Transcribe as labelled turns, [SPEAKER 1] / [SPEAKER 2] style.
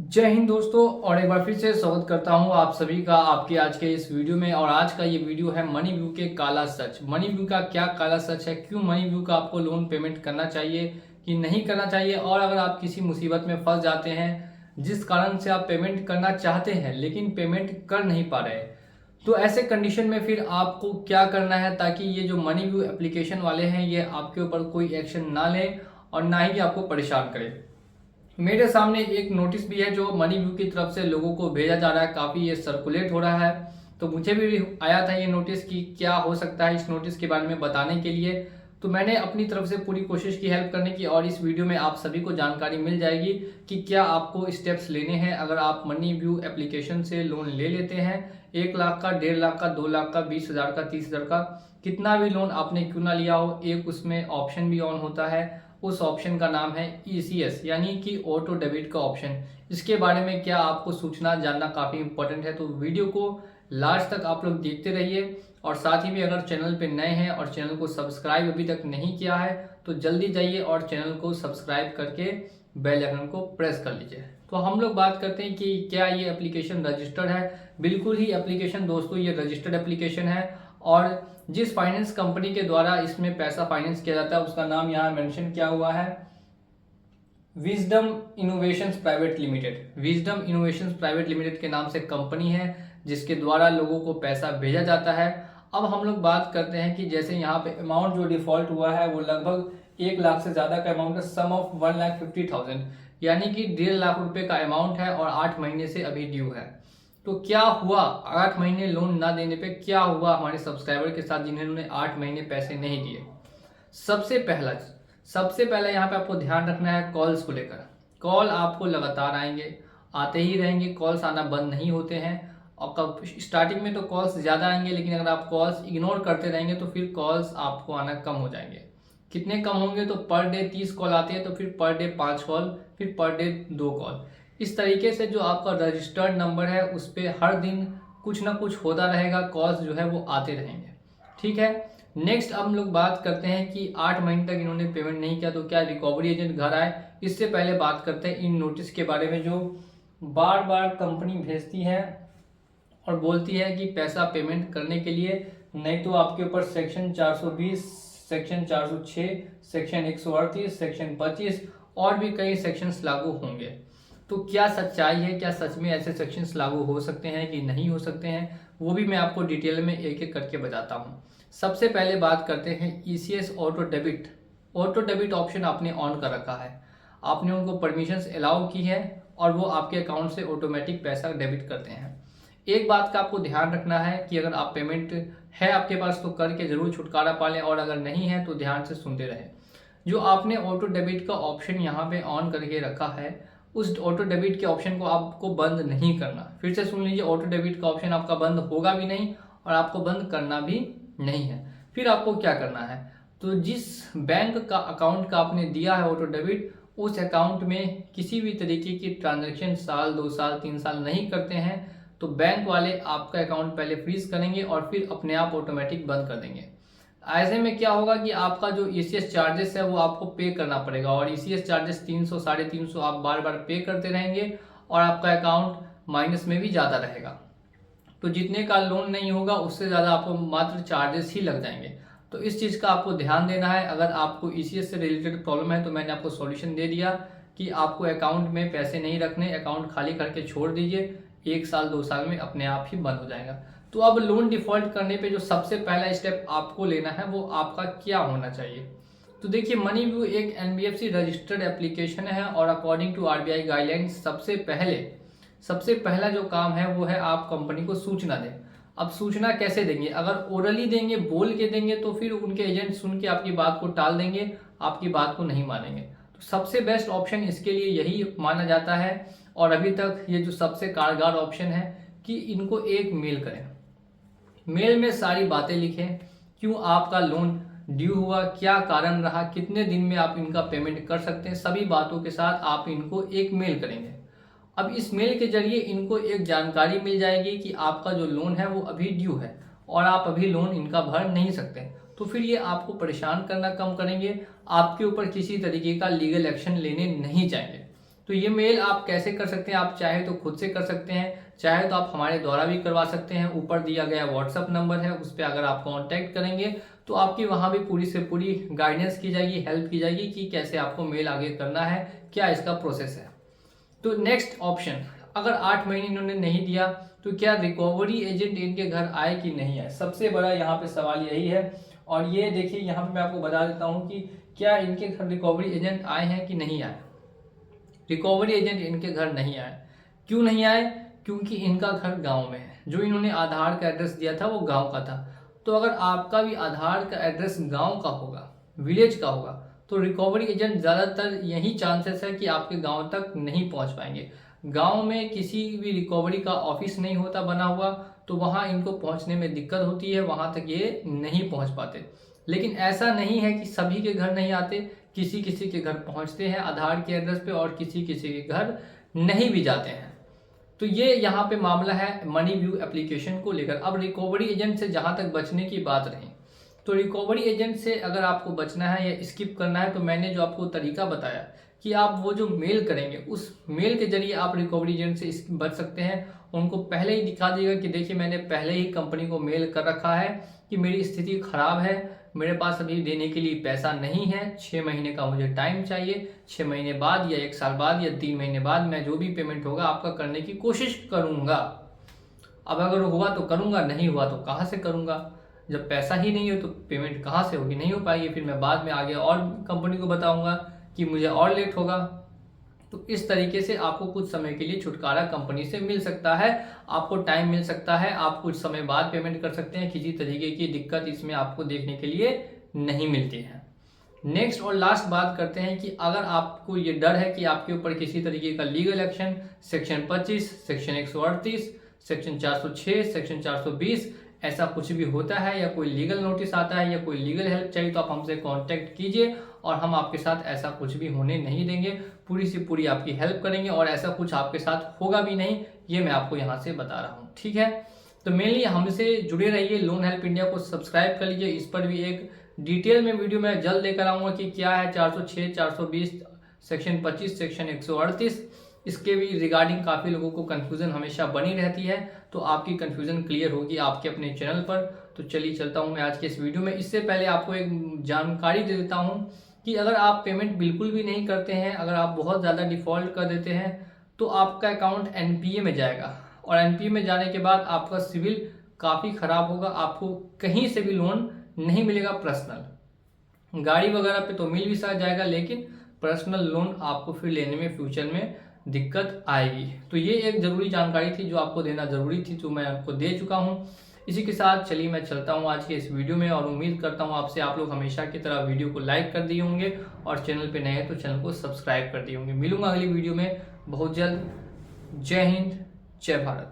[SPEAKER 1] जय हिंद दोस्तों, और एक बार फिर से स्वागत करता हूं आप सभी का आपके आज के इस वीडियो में। और आज का ये वीडियो है मनी व्यू के काला सच। मनी व्यू का क्या काला सच है, क्यों मनी व्यू का आपको लोन पेमेंट करना चाहिए कि नहीं करना चाहिए, और अगर आप किसी मुसीबत में फंस जाते हैं जिस कारण से आप पेमेंट करना चाहते हैं लेकिन पेमेंट कर नहीं पा रहे, तो ऐसे कंडीशन में फिर आपको क्या करना है ताकि ये जो मनी व्यू एप्लीकेशन वाले हैं ये आपके ऊपर कोई एक्शन ना लें और ना ही आपको परेशान करें। मेरे सामने एक नोटिस भी है जो मनी व्यू की तरफ से लोगों को भेजा जा रहा है, काफ़ी ये सर्कुलेट हो रहा है। तो मुझे भी आया था ये नोटिस कि क्या हो सकता है इस नोटिस के बारे में बताने के लिए। तो मैंने अपनी तरफ से पूरी कोशिश की हेल्प करने की, और इस वीडियो में आप सभी को जानकारी मिल जाएगी कि क्या आपको स्टेप्स लेने हैं अगर आप मनी व्यू एप्लीकेशन से लोन ले लेते हैं। 1 लाख का, 1.5 लाख का, 2 लाख का, 20,000 का, 30,000 का, कितना भी लोन आपने क्यों ना लिया हो, एक उसमें ऑप्शन भी ऑन होता है। उस ऑप्शन का नाम है ECS यानी कि ऑटो डेबिट का ऑप्शन। इसके बारे में क्या आपको सूचना जानना काफ़ी इंपॉर्टेंट है, तो वीडियो को लास्ट तक आप लोग देखते रहिए। और साथ ही में अगर चैनल पे नए हैं और चैनल को सब्सक्राइब अभी तक नहीं किया है तो जल्दी जाइए और चैनल को सब्सक्राइब करके बेल आइकन को प्रेस कर लीजिए। तो हम लोग बात करते हैं कि क्या ये एप्लीकेशन रजिस्टर्ड है। बिल्कुल ही एप्लीकेशन दोस्तों ये रजिस्टर्ड एप्लीकेशन है, और जिस फाइनेंस कंपनी के द्वारा इसमें पैसा फाइनेंस किया जाता है उसका नाम यहाँ मेंशन किया हुआ है wisdom innovations private limited. Wisdom innovations private limited के नाम से कंपनी है जिसके द्वारा लोगों को पैसा भेजा जाता है। अब हम लोग बात करते हैं कि जैसे यहाँ पे अमाउंट जो डिफॉल्ट हुआ है वो लगभग 1 लाख से ज़्यादा का अमाउंट है, सम ऑफ 1,50,000 यानी कि 1.5 लाख रुपए का अमाउंट है और 8 महीने से अभी ड्यू है। तो क्या हुआ 8 महीने लोन ना देने पे, क्या हुआ हमारे सब्सक्राइबर के साथ जिन्होंने 8 महीने पैसे नहीं दिए। सबसे पहला यहाँ पे आपको ध्यान रखना है कॉल्स को लेकर। कॉल आपको लगातार आएंगे, आते ही रहेंगे, कॉल्स आना बंद नहीं होते हैं। और कब स्टार्टिंग में तो कॉल्स ज़्यादा आएंगे, लेकिन अगर आप कॉल्स इग्नोर करते रहेंगे तो फिर कॉल्स आपको आना कम हो जाएंगे। कितने कम होंगे, तो पर डे 30 कॉल आती है तो फिर पर डे 5 कॉल, फिर पर डे 2 कॉल। इस तरीके से जो आपका रजिस्टर्ड नंबर है उस पर हर दिन कुछ ना कुछ होता रहेगा, कॉल्स जो है वो आते रहेंगे। ठीक है, नेक्स्ट हम लोग बात करते हैं कि 8 महीने तक इन्होंने पेमेंट नहीं किया तो क्या रिकवरी एजेंट घर आए। इससे पहले बात करते हैं इन नोटिस के बारे में जो बार बार कंपनी भेजती है और बोलती है कि पैसा पेमेंट करने के लिए, नहीं तो आपके ऊपर सेक्शन 420, सेक्शन 406, सेक्शन 138, सेक्शन 25 और भी कई सेक्शंस लागू होंगे। तो क्या सच्चाई है, क्या सच में ऐसे सेक्शंस लागू हो सकते हैं कि नहीं हो सकते हैं, वो भी मैं आपको डिटेल में एक एक करके बताता हूँ। सबसे पहले बात करते हैं ECS auto debit. Auto debit option आपने ऑन कर रखा है, आपने उनको परमिशंस अलाउ की है और वो आपके अकाउंट से ऑटोमेटिक पैसा डेबिट करते हैं। एक बात का आपको ध्यान रखना है कि अगर आप पेमेंट है आपके पास तो करके जरूर छुटकारा पा लें, और अगर नहीं है तो ध्यान से सुनते रहें। जो आपने ऑटो डेबिट का ऑप्शन यहाँ पे ऑन करके रखा है उस ऑटो डेबिट के ऑप्शन को आपको बंद नहीं करना। फिर से सुन लीजिए, ऑटो डेबिट का ऑप्शन आपका बंद होगा भी नहीं और आपको बंद करना भी नहीं है। फिर आपको क्या करना है, तो जिस बैंक का अकाउंट का आपने दिया है ऑटो डेबिट, उस अकाउंट में किसी भी तरीके की ट्रांजैक्शन साल 2 साल 3 साल नहीं करते हैं तो बैंक वाले आपका अकाउंट पहले फ्रीज करेंगे और फिर अपने आप ऑटोमेटिक बंद कर देंगे। ऐसे में क्या होगा कि आपका जो ECS चार्जेस है वो आपको पे करना पड़ेगा, और ECS चार्जेस 300 350 आप बार बार पे करते रहेंगे और आपका अकाउंट माइनस में भी ज़्यादा रहेगा। तो जितने का लोन नहीं होगा उससे ज़्यादा आपको मात्र चार्जेस ही लग जाएंगे। तो इस चीज़ का आपको ध्यान देना है। अगर आपको ECS से रिलेटेड प्रॉब्लम है तो मैंने आपको सॉल्यूशन दे दिया कि आपको अकाउंट में पैसे नहीं रखने, अकाउंट खाली करके छोड़ दीजिए, 1 साल 2 साल में अपने आप ही बंद हो जाएगा। तो अब लोन डिफॉल्ट करने पे जो सबसे पहला स्टेप आपको लेना है वो आपका क्या होना चाहिए। तो देखिए, मनी व्यू एक NBFC रजिस्टर्ड एप्लीकेशन है और अकॉर्डिंग टू RBI गाइडलाइंस सबसे पहला जो काम है वो है आप कंपनी को सूचना दें। अब सूचना कैसे देंगे, अगर ओरली देंगे, बोल के देंगे, तो फिर उनके एजेंट सुन के आपकी बात को टाल देंगे, आपकी बात को नहीं मानेंगे। तो सबसे बेस्ट ऑप्शन इसके लिए यही माना जाता है, और अभी तक ये जो सबसे कारगर ऑप्शन है कि इनको एक मेल करें। मेल में सारी बातें लिखें, क्यों आपका लोन ड्यू हुआ, क्या कारण रहा, कितने दिन में आप इनका पेमेंट कर सकते हैं, सभी बातों के साथ आप इनको एक मेल करेंगे। अब इस मेल के जरिए इनको एक जानकारी मिल जाएगी कि आपका जो लोन है वो अभी ड्यू है और आप अभी लोन इनका भर नहीं सकते। तो फिर ये आपको परेशान करना कम करेंगे, आपके ऊपर किसी तरीके का लीगल एक्शन लेने नहीं जाएंगे। तो तो ये मेल आप कैसे कर सकते हैं, आप चाहे तो खुद से कर सकते हैं, चाहे तो आप हमारे द्वारा भी करवा सकते हैं। ऊपर दिया गया व्हाट्सअप नंबर है, उस पर अगर आप कांटेक्ट करेंगे तो आपकी वहां भी पूरी से पूरी गाइडेंस की जाएगी, हेल्प की जाएगी कि कैसे आपको मेल आगे करना है, क्या इसका प्रोसेस है। तो नेक्स्ट ऑप्शन, अगर 8 महीने इन्होंने नहीं दिया तो क्या रिकवरी एजेंट इनके घर आए कि नहीं आए, सबसे बड़ा यहाँ पे सवाल यही है। और ये देखिए यहाँ पे मैं आपको बता देता हूँ कि क्या इनके घर रिकवरी एजेंट आए हैं कि नहीं आए। रिकवरी एजेंट इनके घर नहीं आए। क्यों नहीं आए? क्योंकि इनका घर गांव में है, जो इन्होंने आधार का एड्रेस दिया था वो गांव का था। तो अगर आपका भी आधार का एड्रेस गांव का होगा, विलेज का होगा, तो रिकवरी एजेंट ज़्यादातर यही चांसेस है कि आपके गांव तक नहीं पहुंच पाएंगे। गांव में किसी भी रिकवरी का ऑफिस नहीं होता बना हुआ, तो वहां इनको पहुंचने में दिक्कत होती है, वहां तक ये नहीं पहुंच पाते। लेकिन ऐसा नहीं है कि सभी के घर नहीं आते, किसी किसी के घर पहुंचते हैं आधार के एड्रेस पे और किसी किसी के घर नहीं भी जाते हैं। तो ये यहाँ पे मामला है मनी व्यू एप्लीकेशन को लेकर। अब रिकवरी एजेंट से जहां तक बचने की बात रही, तो रिकवरी एजेंट से अगर आपको बचना है या स्किप करना है, तो मैंने जो आपको तरीका बताया कि आप वो जो मेल करेंगे उस मेल के जरिए आप रिकवरी एजेंट से बच सकते हैं। उनको पहले ही दिखा दिएगा कि देखिए मैंने पहले ही कंपनी को मेल कर रखा है कि मेरी स्थिति खराब है, मेरे पास अभी देने के लिए पैसा नहीं है, 6 महीने का मुझे टाइम चाहिए, 6 महीने बाद या 1 साल बाद या 3 महीने बाद मैं जो भी पेमेंट होगा आपका करने की कोशिश करूंगा। अब अगर हुआ तो करूंगा, नहीं हुआ तो कहाँ से करूंगा, जब पैसा ही नहीं हो तो पेमेंट कहाँ से होगी, नहीं हो पाएगी। फिर मैं बाद में आगे और कंपनी को बताऊंगा कि मुझे और लेट होगा। तो इस तरीके से आपको कुछ समय के लिए छुटकारा कंपनी से मिल सकता है, आपको टाइम मिल सकता है, आप कुछ समय बाद पेमेंट कर सकते हैं, किसी तरीके की दिक्कत इसमें आपको देखने के लिए नहीं मिलती है। नेक्स्ट और लास्ट बात करते हैं कि अगर आपको ये डर है कि आपके ऊपर किसी तरीके का legal action, section 25, section 138, section 406, section 420 ऐसा कुछ भी होता है, या कोई लीगल नोटिस आता है, या कोई लीगल हेल्प चाहिए, तो आप हमसे कांटेक्ट कीजिए और हम आपके साथ ऐसा कुछ भी होने नहीं देंगे, पूरी से पूरी आपकी हेल्प करेंगे और ऐसा कुछ आपके साथ होगा भी नहीं, ये मैं आपको यहाँ से बता रहा हूँ। ठीक है, तो मेनली हमसे जुड़े रहिए, लोन हेल्प इंडिया को सब्सक्राइब कर लीजिए। इस पर भी एक डिटेल में वीडियो मैं जल्द लेकर आऊँगा कि क्या है 406, 420, सेक्शन 25, सेक्शन 138, इसके भी रिगार्डिंग काफ़ी लोगों को कन्फ्यूज़न हमेशा बनी रहती है, तो आपकी कन्फ्यूज़न क्लियर होगी आपके अपने चैनल पर। तो चलिए चलता हूँ मैं आज के इस वीडियो में। इससे पहले आपको एक जानकारी दे देता हूँ कि अगर आप पेमेंट बिल्कुल भी नहीं करते हैं, अगर आप बहुत ज़्यादा डिफ़ॉल्ट कर देते हैं, तो आपका अकाउंट एनपीए में जाएगा और एनपीए में जाने के बाद आपका सिविल काफ़ी ख़राब होगा, आपको कहीं से भी लोन नहीं मिलेगा। पर्सनल गाड़ी वगैरह पे तो मिल भी जाएगा, लेकिन पर्सनल लोन आपको फिर लेने में फ्यूचर में दिक्कत आएगी। तो ये एक ज़रूरी जानकारी थी जो आपको देना ज़रूरी थी, तो मैं आपको दे चुका हूँ। इसी के साथ चलिए मैं चलता हूँ आज के इस वीडियो में, और उम्मीद करता हूँ आपसे आप लोग हमेशा की तरह वीडियो को लाइक कर दिए होंगे और चैनल पे नए हैं तो चैनल को सब्सक्राइब कर दिए होंगे। मिलूंगा अगली वीडियो में बहुत जल्द। जय हिंद, जय भारत।